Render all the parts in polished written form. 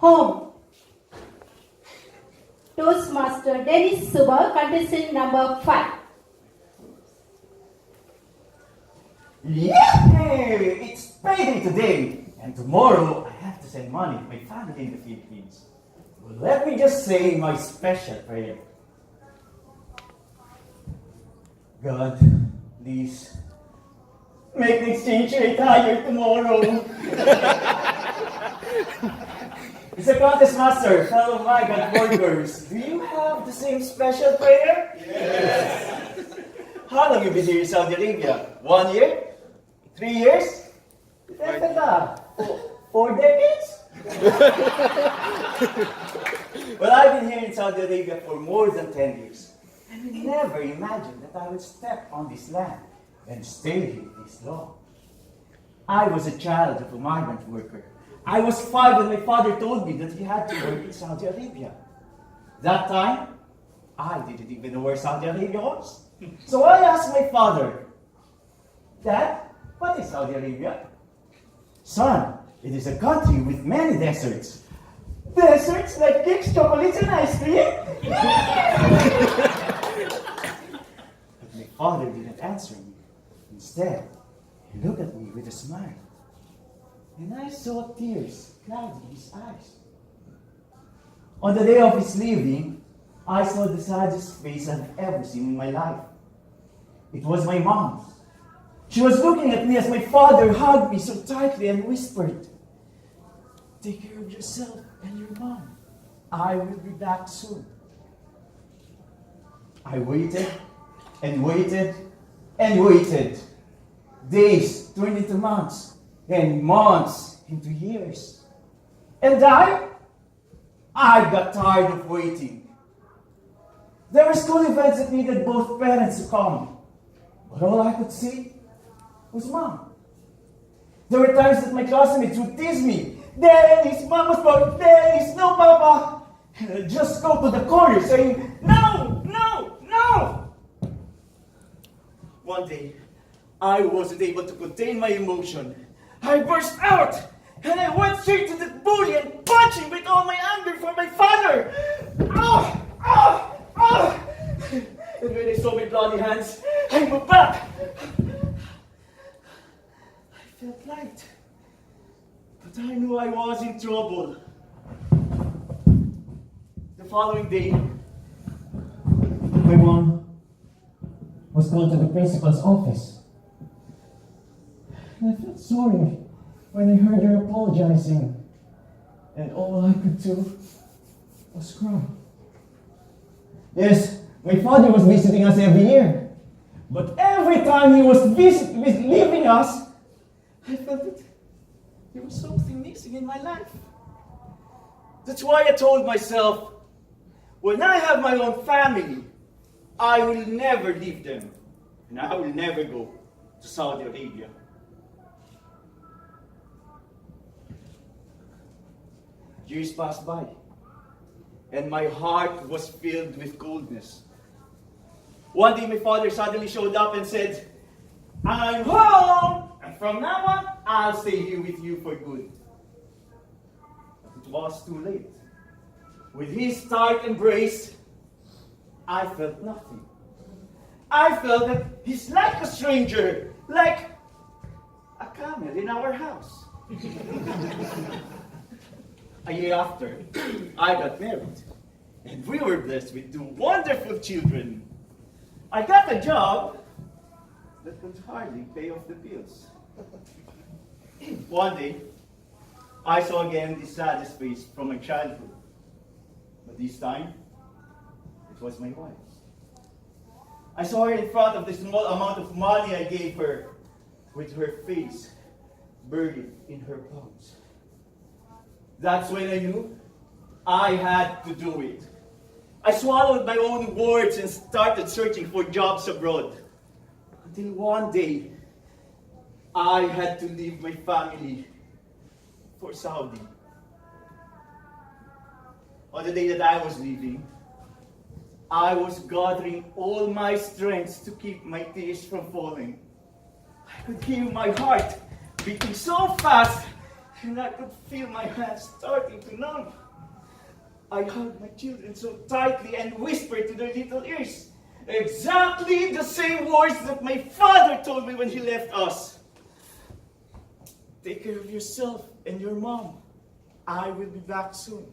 home. Toastmaster Dennis Suba, contestant number 5. Yay! It's payday today, and tomorrow I have to send money to my family in the Philippines. Well, let me just say my special prayer. God, please, make the exchange rate higher tomorrow. It's a contest master, fellow migrant workers. Do you have the same special prayer? Yes. How long have you been here in Saudi Arabia? 1 year? 3 years? 4 decades? Well, I've been here in Saudi Arabia for more than 10 years. And I never imagined that I would step on this land and stay here this long. I was a child of a migrant worker. I was 5 when my father told me that he had to work in Saudi Arabia. That time, I didn't even know where Saudi Arabia was. So I asked my father, Dad, what is Saudi Arabia? Son, it is a country with many deserts. Deserts like cakes, chocolates, and ice cream? But my father didn't answer me. Instead, he looked at me with a smile. And I saw tears clouding his eyes. On the day of his leaving, I saw the saddest face I've ever seen in my life. It was my mom's. She was looking at me as my father hugged me so tightly and whispered, "Take care of yourself and your mom. I will be back soon." I waited and waited and waited. Days turned into months, and months into years. And I got tired of waiting. There were school events that needed both parents to come, but all I could see was Mom. There were times that my classmates would tease me, "Dennis, Mama's calling, Dennis, no Papa." And I'd just go to the corner saying, "No, no, no." One day, I wasn't able to contain my emotion. I burst out, and I went straight to the bully and punched him with all my anger for my father. Ah! Ah! Ah! And when I saw my bloody hands, I moved back. I felt light, but I knew I was in trouble. The following day, my mom was called to the principal's office. And I felt sorry when I heard her apologizing, and all I could do was cry. Yes, my father was visiting us every year, but every time he was leaving us, I felt that there was something missing in my life. That's why I told myself, when I have my own family, I will never leave them, and I will never go to Saudi Arabia. Years passed by, and my heart was filled with coldness. One day my father suddenly showed up and said, "I'm home, and from now on, I'll stay here with you for good." But it was too late. With his tight embrace, I felt nothing. I felt that he's like a stranger, like a camel in our house. A year after, I got married, and we were blessed with 2 wonderful children. I got a job that could hardly pay off the bills. One day, I saw again the saddest face from my childhood, but this time, it was my wife. I saw her in front of the small amount of money I gave her, with her face buried in her palms. That's when I knew I had to do it. I swallowed my own words and started searching for jobs abroad. Until one day, I had to leave my family for Saudi. On the day that I was leaving, I was gathering all my strength to keep my tears from falling. I could hear my heart beating so fast and I could feel my hands starting to numb. I hugged my children so tightly and whispered to their little ears exactly the same words that my father told me when he left us. Take care of yourself and your mom. I will be back soon.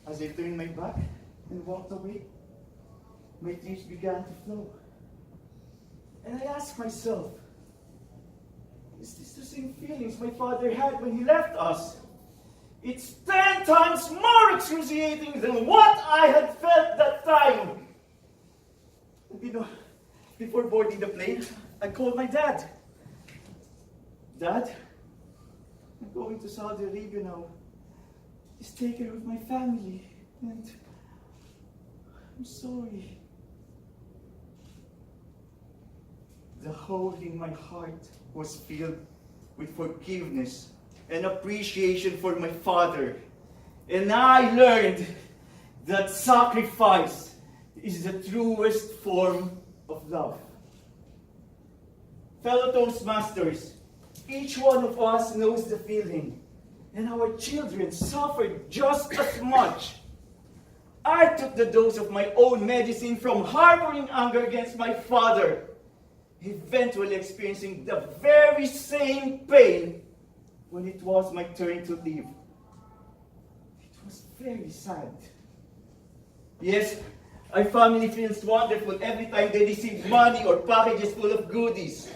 As I turned my back and walked away, my tears began to flow. And I asked myself, is this the same feelings my father had when he left us? It's 10 times more excruciating than what I had felt that time. And you know, before boarding the plane, I called my dad. Dad, I'm going to Saudi Arabia now. Please take care of my family. And I'm sorry. The hole in my heart was filled with forgiveness and appreciation for my father. And I learned that sacrifice is the truest form of love. Fellow Toastmasters, each one of us knows the feeling, and our children suffered just as much. I took the dose of my own medicine from harboring anger against my father, eventually experiencing the very same pain when it was my turn to leave. It was very sad. Yes, our family feels wonderful every time they receive money or packages full of goodies.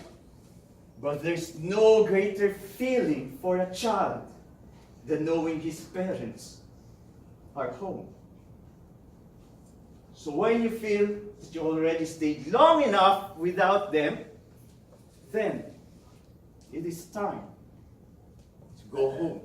But there's no greater feeling for a child than knowing his parents are home. So when you feel that you already stayed long enough without them, then it is time to go home.